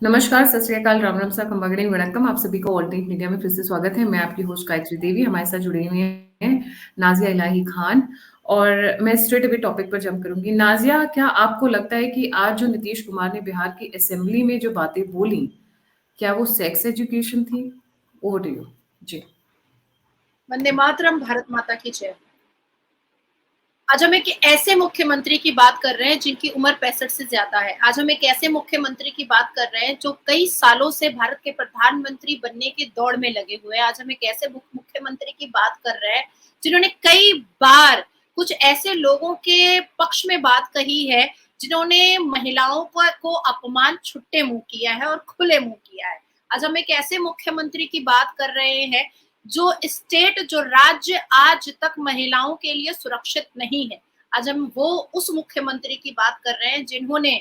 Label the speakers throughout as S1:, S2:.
S1: नमस्कार, सत श्री अकाल, राम राम सा, खम्बागड़े वणक्कम। आप सभी को ऑल्टरनेट मीडिया में फिर से स्वागत है। मैं आपकी होस्ट गायत्री देवी, हमारे साथ जुड़े हुए हैं नाज़िया इलाही खान। और मैं स्ट्रेट अवे टॉपिक पर जंप करूंगी। नाज़िया, क्या आपको लगता है कि आज जो नीतीश कुमार ने बिहार की असेंबली में जो बातें बोली, क्या वो सेक्स एजुकेशन थी? Over to you. जी।
S2: वंदे मातरम, भारत माता की जय। आज हम एक ऐसे मुख्यमंत्री की बात कर रहे हैं जिनकी उम्र 65 से ज्यादा है। आज हम एक ऐसे मुख्यमंत्री की बात कर रहे हैं जो कई सालों से भारत के प्रधानमंत्री बनने की दौड़ में लगे हुए हैं। आज हम एक ऐसे मुख्यमंत्री की बात कर रहे हैं जिन्होंने कई बार कुछ ऐसे लोगों के पक्ष में बात कही है जिन्होंने महिलाओं को अपमान छुट्टे मुंह किया है और खुले मुंह किया है। आज हम एक ऐसे मुख्यमंत्री की बात कर रहे हैं जो स्टेट, जो राज्य आज तक महिलाओं के लिए सुरक्षित नहीं है। आज हम वो उस मुख्यमंत्री की बात कर रहे हैं जिन्होंने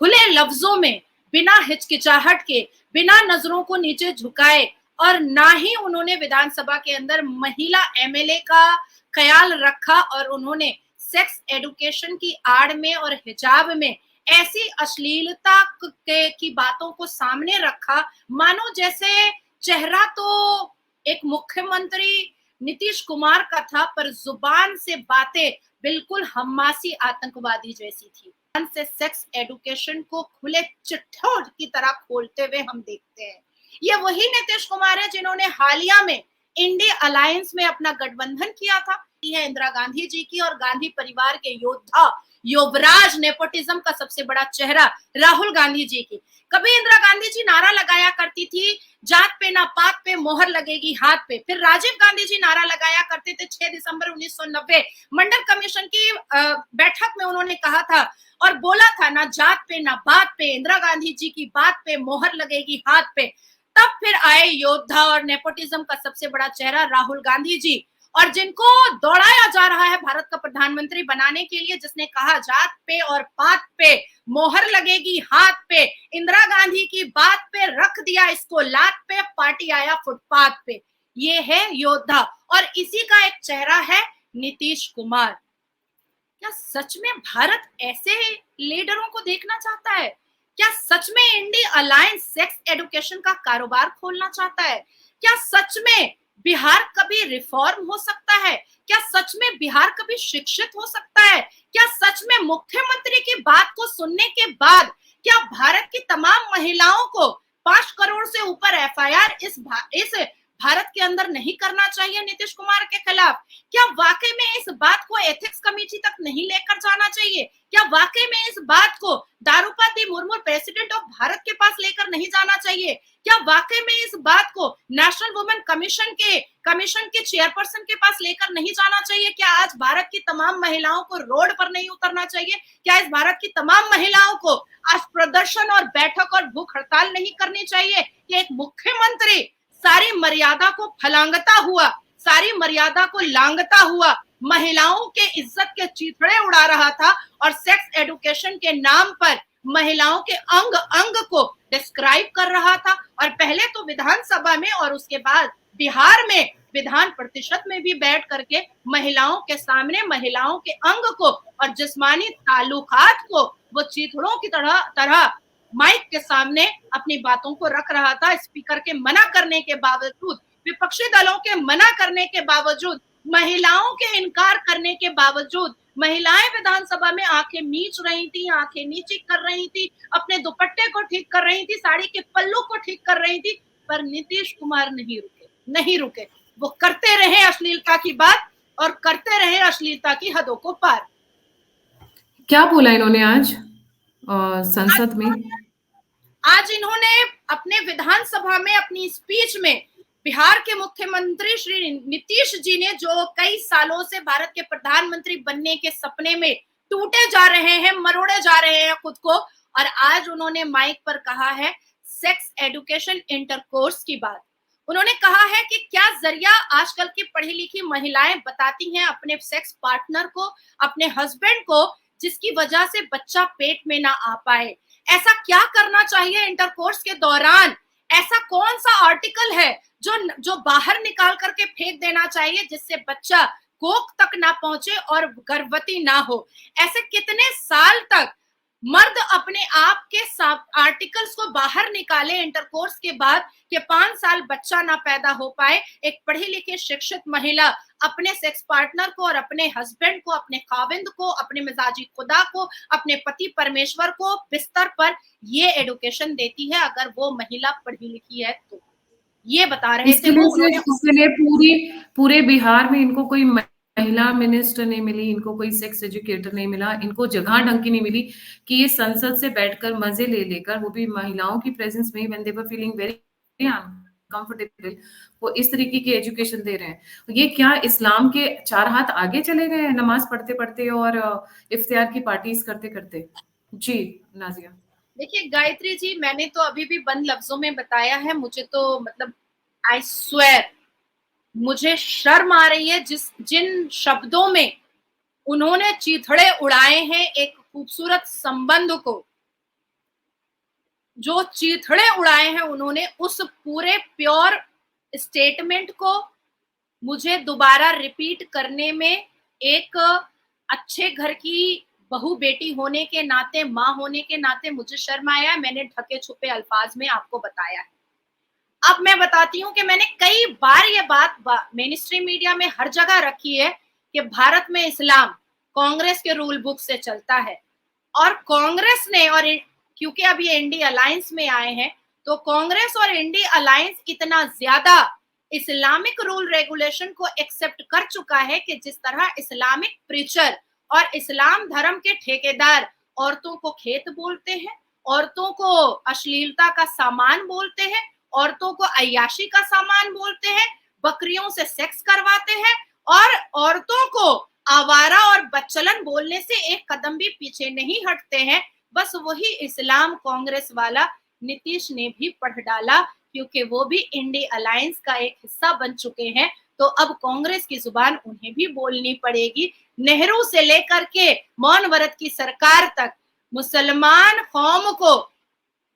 S2: खुले लफ्जों में, बिना हिचकिचाहट के, बिना नजरों को नीचे झुकाए और ना ही उन्होंने विधानसभा के अंदर महिला एमएलए का ख्याल रखा, और उन्होंने सेक्स एडुकेशन की आड़ में और हिजाब में ऐसी अश्लीलता की बातों को सामने रखा, मानो जैसे चेहरा तो एक मुख्यमंत्री नीतीश कुमार का था, पर जुबान से बातें बिल्कुल हम्मासी आतंकवादी जैसी थी। से सेक्स एडुकेशन को खुले चिट्ठों की तरह खोलते हुए हम देखते हैं। ये वही नीतीश कुमार है जिन्होंने हालिया में इंडिया अलायंस में अपना गठबंधन किया था। है इंदिरा गांधी जी की और गांधी परिवार के योद्धा, युवराज, नेपोटिज्म का सबसे बड़ा चेहरा राहुल गांधी जी की। कभी इंदिरा गांधी जी नारा लगाया करती थी, जात पे ना पात पे मोहर लगेगी हाथ पे। फिर राजीव गांधी जी नारा लगाया करते थे 6 दिसंबर 1990 मंडल कमीशन की बैठक में उन्होंने कहा था और बोला था, ना जात पे ना बात पे, इंदिरा गांधी जी की बात पे मोहर लगेगी हाथ पे। तब फिर आए योद्धा और नेपोटिज्म का सबसे बड़ा चेहरा राहुल गांधी जी, और जिनको दौड़ाया जा रहा है भारत का प्रधानमंत्री बनाने के लिए, जिसने कहा जात पे और पात पे मोहर लगेगी हाथ पे, इंदिरा गांधी की बात पे रख दिया इसको लात पे, पार्टी आया फुटपाथ पे। ये है योद्धा, और इसी का एक चेहरा है नीतीश कुमार। क्या सच में भारत ऐसे लीडरों को देखना चाहता है? क्या सच में इंडिया अलायंस सेक्स एडुकेशन का कारोबार खोलना चाहता है? क्या सच में बिहार कभी रिफॉर्म हो सकता है? क्या सच में बिहार कभी शिक्षित हो सकता है? क्या सच में मुख्यमंत्री की बात को सुनने के बाद क्या भारत की तमाम महिलाओं को 5 करोड़ से ऊपर एफआईआर इस भारत के अंदर नहीं करना चाहिए नीतीश कुमार के खिलाफ? क्या वाकई में इस बात को एथिक्स कमेटी तक नहीं लेकर जाना चाहिए? क्या वाकई में इस बात को द्रौपदी मुर्मू, प्रेसिडेंट ऑफ भारत के पास लेकर नहीं जाना चाहिए? क्या वाकई में इस बात को नेशनल वुमेन कमीशन के चेयरपर्सन के पास लेकर नहीं जाना चाहिए? क्या आज भारत की तमाम महिलाओं को रोड पर नहीं उतरना चाहिए? क्या इस भारत की तमाम महिलाओं को आज प्रदर्शन और बैठक और भूख हड़ताल नहीं करनी चाहिए? कि एक मुख्यमंत्री सारी मर्यादा को फलांगता हुआ, सारी मर्यादा को लांगता हुआ महिलाओं के इज्जत के चीथड़े उड़ा रहा था और सेक्स एडुकेशन के नाम पर महिलाओं के अंग अंग को डिस्क्राइब कर रहा था। और पहले तो विधानसभा में और उसके बाद बिहार में विधान परिषद में भी बैठ करके महिलाओं के सामने महिलाओं के अंग को और जिस्मानी ताल्लुकात को वो चीथड़ों की तरह माइक के सामने अपनी बातों को रख रहा था। स्पीकर के मना करने के बावजूद, विपक्षी दलों के मना करने के बावजूद, महिलाओं के इनकार करने के बावजूद महिलाएं विधानसभा में आंखें मीच रही थी, आंखें नीची कर रही थी, अपने दुपट्टे को ठीक कर रही थी, साड़ी के पल्लू को ठीक कर रही थी, पर नीतीश कुमार नहीं रुके। वो करते रहे अश्लीलता की बात और करते रहे अश्लीलता की हदों को पार।
S1: क्या बोला इन्होंने आज संसद में?
S2: आज इन्होंने अपने विधानसभा में अपनी स्पीच में बिहार के मुख्यमंत्री श्री नीतीश जी ने, जो कई सालों से भारत के प्रधानमंत्री बनने के सपने में टूटे जा रहे हैं, मरोड़े जा रहे हैं खुद को, और आज उन्होंने माइक पर कहा है सेक्स एडुकेशन इंटरकोर्स की बात। उन्होंने कहा है कि क्या जरिया आजकल की पढ़ी लिखी महिलाएं बताती हैं अपने सेक्स पार्टनर को, अपने हस्बैंड को, जिसकी वजह से बच्चा पेट में ना आ पाए। ऐसा क्या करना चाहिए इंटरकोर्स के दौरान? ऐसा कौन सा आर्टिकल है जो बाहर निकाल करके फेंक देना चाहिए जिससे बच्चा कोख तक ना पहुंचे और गर्भवती ना हो? ऐसे कितने साल तक मर्द अपने आप के आर्टिकल्स को बाहर निकाले इंटरकोर्स के बाद कि 5 साल बच्चा ना पैदा हो पाए, एक पढ़ी लिखी शिक्षित महिला अपने सेक्स पार्टनर को और अपने हस्बैंड को, अपने खाविंद को, अपने मिजाजी खुदा को, अपने पति परमेश्वर को बिस्तर पर ये एडुकेशन देती है अगर वो महिला पढ़ी लिखी है तो। ये बता रहे थे वो।
S1: इसके लिए पूरे बिहार में इनको कोई महिला मिनिस्टर नहीं मिली, इनको कोई सेक्स एजुकेटर नहीं मिला, इनको जगह ढंग की नहीं मिली कि ये संसद से बैठकर मजे ले लेकर, वो भी महिलाओं की प्रेजेंस में, when they were feeling very uncomfortable, वो इस तरीके की एजुकेशन दे रहे हैं। ये क्या इस्लाम के 4 हाथ आगे चले गए हैं नमाज पढ़ते पढ़ते और इफ्तियार की पार्टीज करते करते? जी नाजिया।
S2: देखिए गायत्री जी, मैंने तो अभी भी बंद लफ्जों में बताया है, मुझे तो मतलब आई स्वेयर मुझे शर्म आ रही है जिन शब्दों में उन्होंने चीथड़े उड़ाए हैं एक खूबसूरत संबंध को, जो चीथड़े उड़ाए हैं उन्होंने उस पूरे प्योर स्टेटमेंट को मुझे दोबारा रिपीट करने में एक अच्छे घर की बहू बेटी होने के नाते, माँ होने के नाते मुझे शर्म आया। मैंने ढके छुपे अल्फाज में आपको बताया है। अब मैं बताती हूँ कि मैंने कई बार ये बात मेन स्ट्रीम मीडिया में हर जगह रखी है कि भारत में इस्लाम कांग्रेस के रूल बुक से चलता है, और कांग्रेस ने, और क्योंकि अब ये इंडी अलायंस में आए हैं, तो कांग्रेस और इंडी अलायंस इतना ज्यादा इस्लामिक रूल रेगुलेशन को एक्सेप्ट कर चुका है कि जिस तरह इस्लामिक प्रीचर और इस्लाम धर्म के ठेकेदार औरतों को खेत बोलते हैं, औरतों को अश्लीलता का सामान बोलते हैं, औरतों को अय्याशी का सामान बोलते हैं, बकरियों से सेक्स करवाते हैं, और औरतों को आवारा और बच्चलन बोलने से एक कदम भी पीछे नहीं हटते हैं। बस वही इस्लाम कांग्रेस वाला नीतीश ने भी पढ़ डाला, क्योंकि वो भी इंडी अलायंस का एक हिस्सा बन चुके हैं, तो अब कांग्रेस की जुबान उन्हें भी बोलनी पड़ेगी। नेहरू से लेकर के मौन व्रत की सरकार तक मुसलमान कौम को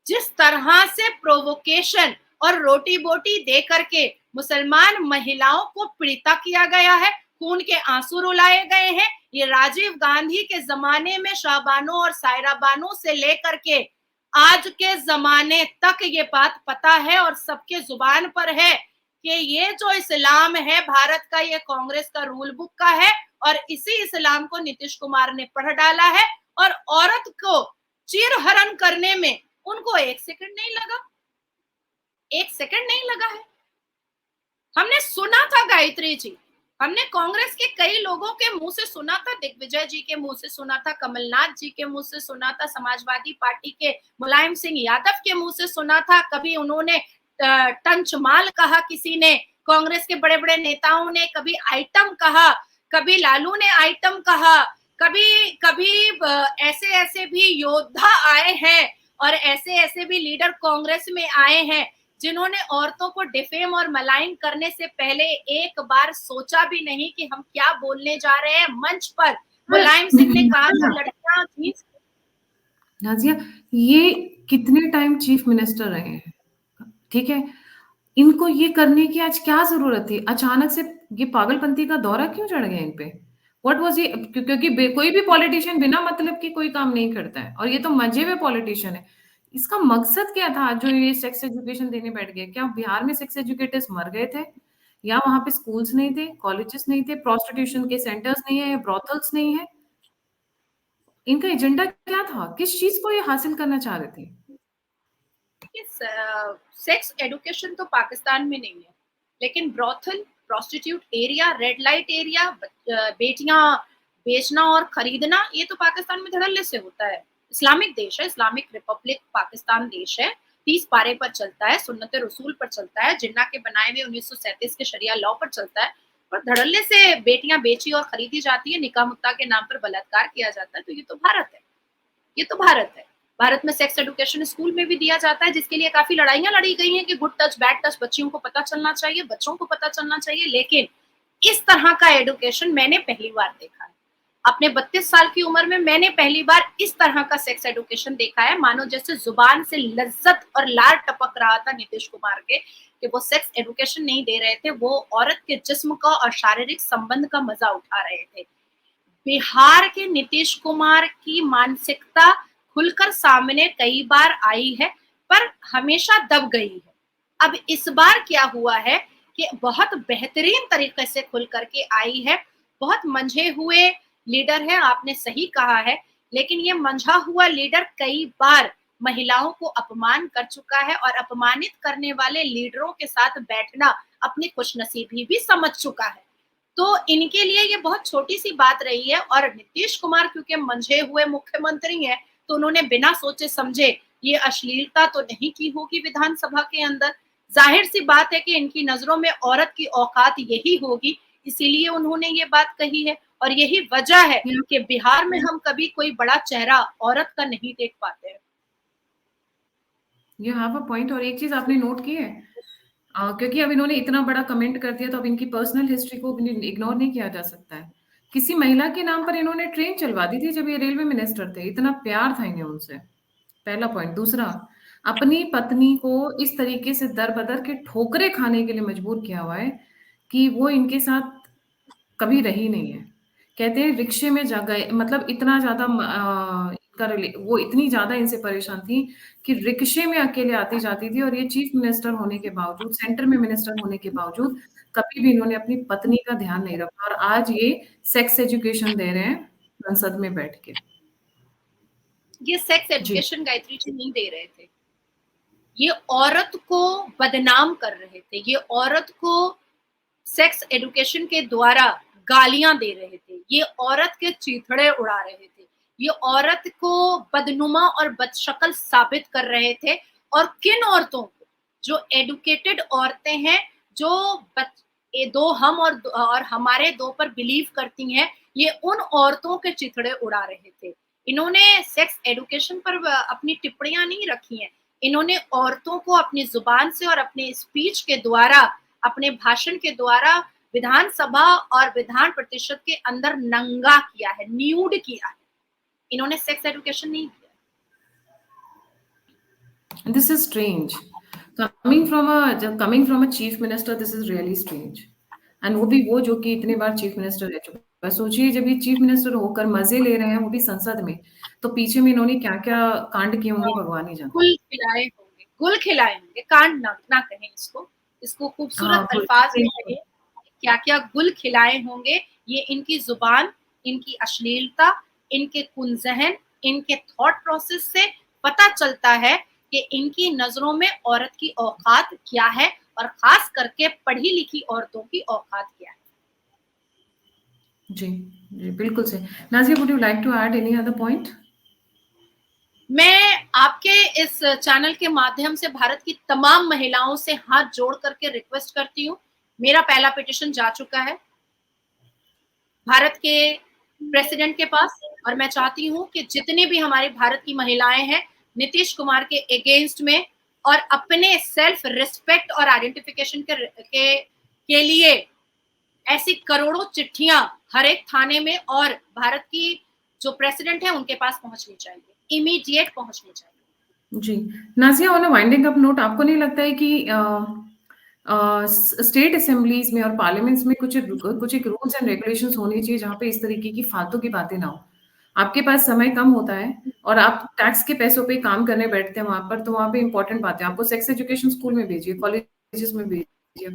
S2: जिस तरह से प्रोवोकेशन और रोटी बोटी दे करके मुसलमान महिलाओं को पीड़िता किया गया है, खून के आंसू रुलाए गए हैं, ये राजीव गांधी के जमाने में शाहबानो और सायरा बानो से लेकर के आज के जमाने तक ये बात पता है और सबके जुबान पर है कि ये जो इस्लाम है भारत का, ये कांग्रेस का रूल बुक का है, और इसी इस्लाम को नीतीश कुमार ने पढ़ डाला है, और औरत को चीरहरण करने में उनको 1 सेकंड नहीं लगा, 1 सेकंड नहीं लगा है। हमने सुना था गायत्री जी, हमने कांग्रेस के कई लोगों के मुंह से सुना था, दिग्विजय जी के मुंह से सुना था, कमलनाथ जी के मुंह से सुना था, समाजवादी पार्टी के मुलायम सिंह यादव के मुंह से सुना था, कभी उन्होंने टंचमाल कहा, किसी ने कांग्रेस के बड़े बड़े नेताओं ने कभी आइटम कहा, कभी लालू ने आइटम कहा, कभी ऐसे ऐसे भी योद्धा आए हैं और ऐसे ऐसे भी लीडर कांग्रेस में आए हैं जिन्होंने औरतों को डिफेम और मलाइन करने से पहले एक बार सोचा भी नहीं कि हम क्या बोलने जा रहे हैं। मंच पर मुलायम सिंह ने कहा कि लड़कियां थी।
S1: नाजिया, ये कितने टाइम चीफ मिनिस्टर रहे हैं, ठीक है, इनको ये करने की आज क्या जरूरत थी? अचानक से ये पागलपंती का दौरा क्यों चढ़ गया इन पे? व्हाट वाज ये? क्योंकि कोई भी पॉलिटिशियन बिना मतलब की कोई काम नहीं करता है, और ये तो मजे में पॉलिटिशियन है। इसका मकसद क्या था जो ये सेक्स एजुकेशन देने बैठ गए? क्या बिहार में सेक्स एजुकेटर्स मर गए थे, या वहां पे स्कूल्स नहीं थे, कॉलेजेस नहीं थे, प्रोस्टिट्यूशन के सेंटर्स नहीं है, ब्रोथल्स नहीं है? इनका एजेंडा क्या था? किस चीज को ये हासिल करना चाह रहे थे?
S2: सेक्स एडुकेशन तो पाकिस्तान में नहीं है, लेकिन brothel, prostitute area, red light area, बेटियां बेचना और खरीदना, ये तो पाकिस्तान में धड़ल्ले से होता है। इस्लामिक देश है, इस्लामिक रिपब्लिक पाकिस्तान देश है, 30 पारे पर चलता है, सुन्नत रसूल पर चलता है, जिन्ना के बनाए हुए 1937 के शरिया लॉ पर चलता है, पर धड़ल्ले से बेटियां बेची और खरीदी जाती है, निकाह मुत्ता के नाम पर बलात्कार किया जाता है। तो ये तो भारत है, ये तो भारत है। भारत में सेक्स एडुकेशन स्कूल में भी दिया जाता है, जिसके लिए काफी लड़ाइयां लड़ी गई हैं कि गुड टच बैड टच बच्चियों को पता चलना चाहिए, बच्चों को पता चलना चाहिए, लेकिन इस तरह का एडुकेशन मैंने पहली बार देखा है। अपने 32 साल की उम्र में मैंने पहली बार इस तरह का सेक्स एडुकेशन देखा है, मानो जैसे जुबान से लज्जत और लार टपक रहा था नीतीश कुमार के, कि वो सेक्स एडुकेशन नहीं दे रहे थे, वो औरत के जिस्म का और शारीरिक संबंध का मजा उठा रहे थे। बिहार के नीतीश कुमार की मानसिकता खुलकर सामने कई बार आई है, पर हमेशा दब गई है। अब इस बार क्या हुआ है कि बहुत बेहतरीन तरीके से खुल करके आई है। बहुत मंझे हुए लीडर है, आपने सही कहा है, लेकिन ये मंझा हुआ लीडर कई बार महिलाओं को अपमान कर चुका है और अपमानित करने वाले लीडरों के साथ बैठना अपनी खुशनसीबी भी समझ चुका है। तो इनके लिए ये बहुत छोटी-सी बात रही है और नीतीश कुमार क्योंकि मंझे हुए मुख्यमंत्री हैं, तो उन्होंने बिना सोचे-समझे ये अश्लीलता तो नहीं की होगी विधानसभा के अंदर। ज़ाहिर-सी बात है कि इनकी नज़रों में औरत की औकात यही होगी, इसीलिए उन्होंने ये बात कही है और यही वजह है कि बिहार में हम कभी कोई बड़ा चेहरा औरत का नहीं देख पाते हैं।
S1: You have a point. और एक चीज़ आपने नोट की है, क्योंकि अब इन्होंने इतना बड़ा कमेंट कर दिया तो अब इनकी पर्सनल हिस्ट्री को इग्नोर नहीं किया जा सकता है। किसी महिला के नाम पर इन्होंने ट्रेन चलवा दी थी जब ये रेलवे मिनिस्टर थे, इतना प्यार था इन्हें उनसे। पहला पॉइंट। दूसरा, अपनी पत्नी को इस तरीके से दर-बदर के ठोकरें खाने के लिए मजबूर किया हुआ है कि वो इनके साथ कभी रही नहीं है। कहते हैं रिक्शे में जा गए, मतलब इतना ज़्यादा इनका रिले वो इतनी ज़्यादा इनसे परेशान थी कि रिक्शे में अकेले आती-जाती थी और ये चीफ मिनिस्टर होने के बावजूद, सेंटर में मिनिस्टर होने के बावजूद कभी भी इन्होंने अपनी पत्नी का ध्यान नहीं रखा और आज ये सेक्स एजुकेशन दे रहे हैं संसद में बैठ के।
S2: ये सेक्स
S1: जी।
S2: एजुकेशन गायत्री जी नहीं दे रहे थे। ये औरत को बदनाम कर रहे थे। ये औरत को सेक्स एजुकेशन के द्वारा गालियां दे रहे थे। ये औरत के चीथड़े उड़ा रहे थे। ये औरत को बदनुमा और बदशक्ल साबित कर रहे थे। और किन औरतों को, जो एडुकेटेड औरतें हैं, जो ये दो हम और हमारे दो पर बिलीव करती हैं, ये उन औरतों के चिथड़े उड़ा रहे थे। इन्होंने सेक्स एजुकेशन पर अपनी टिप्पणियां नहीं रखी हैं। इन्होंने औरतों को अपनी जुबान से और अपने स्पीच के द्वारा, अपने भाषण के द्वारा विधानसभा और विधान परिषद के अंदर नंगा किया है, न्यूड किया है। इन्होंने सेक्स एजुकेशन नहीं किया।
S1: This is strange. Coming from a chief minister, this is really strange. And वो भी वो जो कि इतने बार चीफ मिनिस्टर रह चुका है। सोचिए जब ये चीफ मिनिस्टर होकर मजे ले रहे हैं वो भी संसद में, तो पीछे में इन्होंने क्या-क्या कांड किए होंगे भगवान ही जानता है।
S2: गुल खिलाए होंगे, कांड ना कहें इसको, इसको
S1: हाँ,
S2: खूबसूरत
S1: गुड।
S2: अल्फाज में
S1: सही
S2: कहें, क्या-क्या गुल खिलाए होंगे। ये इनकी जुबान, इनकी अश्लीलता, इनके कुंजहन, इनके थॉट प्रोसेस से पता चलता है कि इनकी नजरों में औरत की औकात क्या है और खास करके पढ़ी लिखी औरतों की औकात क्या है।
S1: जी, जी, बिल्कुल सही। Nazia, would you like to add any other point?
S2: मैं आपके इस चैनल के माध्यम से भारत की तमाम महिलाओं से हाथ जोड़ करके रिक्वेस्ट करती हूँ। मेरा पहला पिटीशन जा चुका है भारत के प्रेसिडेंट के पास और मैं चाहती हूँ कि जितनी भी हमारी भारत की महिलाएं हैं, नीतीश कुमार के अगेंस्ट में और अपने सेल्फ रिस्पेक्ट और आइडेंटिफिकेशन के लिए ऐसी करोड़ों चिट्ठियां हर एक थाने में और भारत की जो प्रेसिडेंट है उनके पास पहुंचनी चाहिए, इमीडिएट पहुंचनी चाहिए।
S1: जी। Nazia, on a winding up note, आपको नहीं लगता है कि स्टेट असेंबलीज में और पार्लियामेंट्स में कुछ एक रूल्स एंड रेगुलेशंस होने चाहिए जहाँ पे इस तरीके की फालतू की बातें ना हो? आपके पास समय कम होता है और आप टैक्स के पैसों पे काम करने बैठते हैं वहाँ पर, तो वहाँ पे इम्पोर्टेंट बातें आपको सेक्स एजुकेशन स्कूल में भेजिए, कॉलेजेस में भेजिए,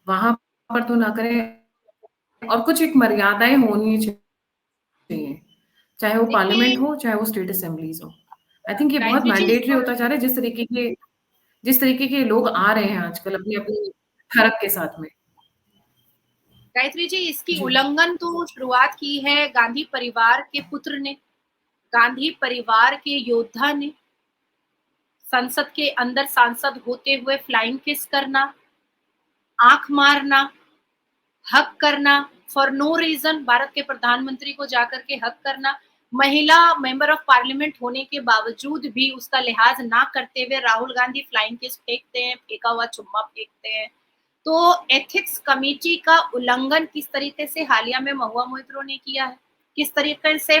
S1: वहाँ पर तो ना करें। और कुछ एक मर्यादाएँ होनी चाहिए, चाहे वो
S2: देखिए
S1: पार्लियामेंट हो, चाहे वो स्टेट असेंबलीज हो। आई थिंक ये बहुत
S2: गायत्री जी
S1: मैंडेटरी होता जा रहा है जिस तरीके के लोग आ रहे हैं आजकल अपनी-अपनी हरक के साथ में।
S2: गायत्री जी इसकी
S1: जी।
S2: उल्लंघन तो शुरुआत की है गांधी परिवार के पुत्र ने, गांधी परिवार के योद्धा ने। संसद के अंदर सांसद होते हुए फ्लाइंग किस करना, आंख मारना, हक करना फॉर नो रीजन, भारत के प्रधानमंत्री को जाकर के हक करना, महिला मेंबर ऑफ पार्लियामेंट होने के बावजूद भी उसका लिहाज ना करते हुए राहुल गांधी फ्लाइंग किस फेंकते हैं, फेंका हुआ चुम्मा फेंकते हैं। तो एथिक्स कमेटी का उल्लंघन किस तरीके से हालिया में महुआ मोइत्रो ने किया है, किस तरीके से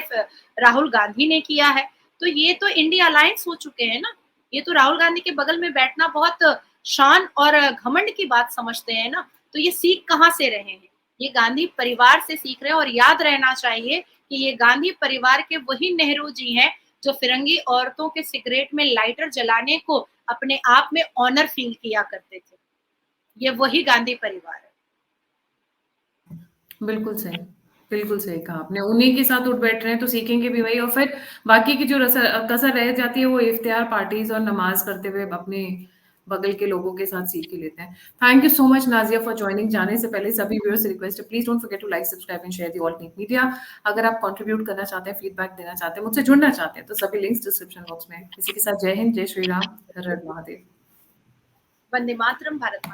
S2: राहुल गांधी ने किया है, तो ये तो इंडिया अलायंस हो चुके हैं ना। ये तो राहुल गांधी के बगल में बैठना बहुत शान और घमंड की बात समझते हैं ना। तो ये सीख कहाँ से रहे हैं? ये गांधी परिवार से सीख रहे हैं और याद रहना चाहिए कि ये गांधी परिवार के वही नेहरू जी हैं जो फिरंगी औरतों के सिगरेट में लाइटर जलाने को अपने आप में ऑनर फील किया करते थे। ये वही गांधी परिवार है।
S1: बिल्कुल सही, बिल्कुल सही कहा आपने। उन्हीं के साथ उठ बैठ रहे हैं तो सीखेंगे भी वही, और फिर बाकी की जो कसर रह जाती है वो इफ्तियार पार्टीज़ और नमाज़ करते हुए अपने बगल के लोगों के साथ सीख के लेते हैं। Thank you so much Nazia for joining. जाने से पहले सभी व्यूअर्स से रिक्वेस्ट है, please don't forget to like, subscribe and share the all news media. अगर आप कंट्रीब्यूट करना चाहते हैं, फीडबैक देना चाहते हैं, मुझसे जुड़ना चाहते हैं, तो सभी लिंक्स डिस्क्रिप्शन बॉक्स में हैं। इसी के साथ जय हिंद, जय श्री राम, हर हर महादेव।
S2: वंदे मातरम, भारत माता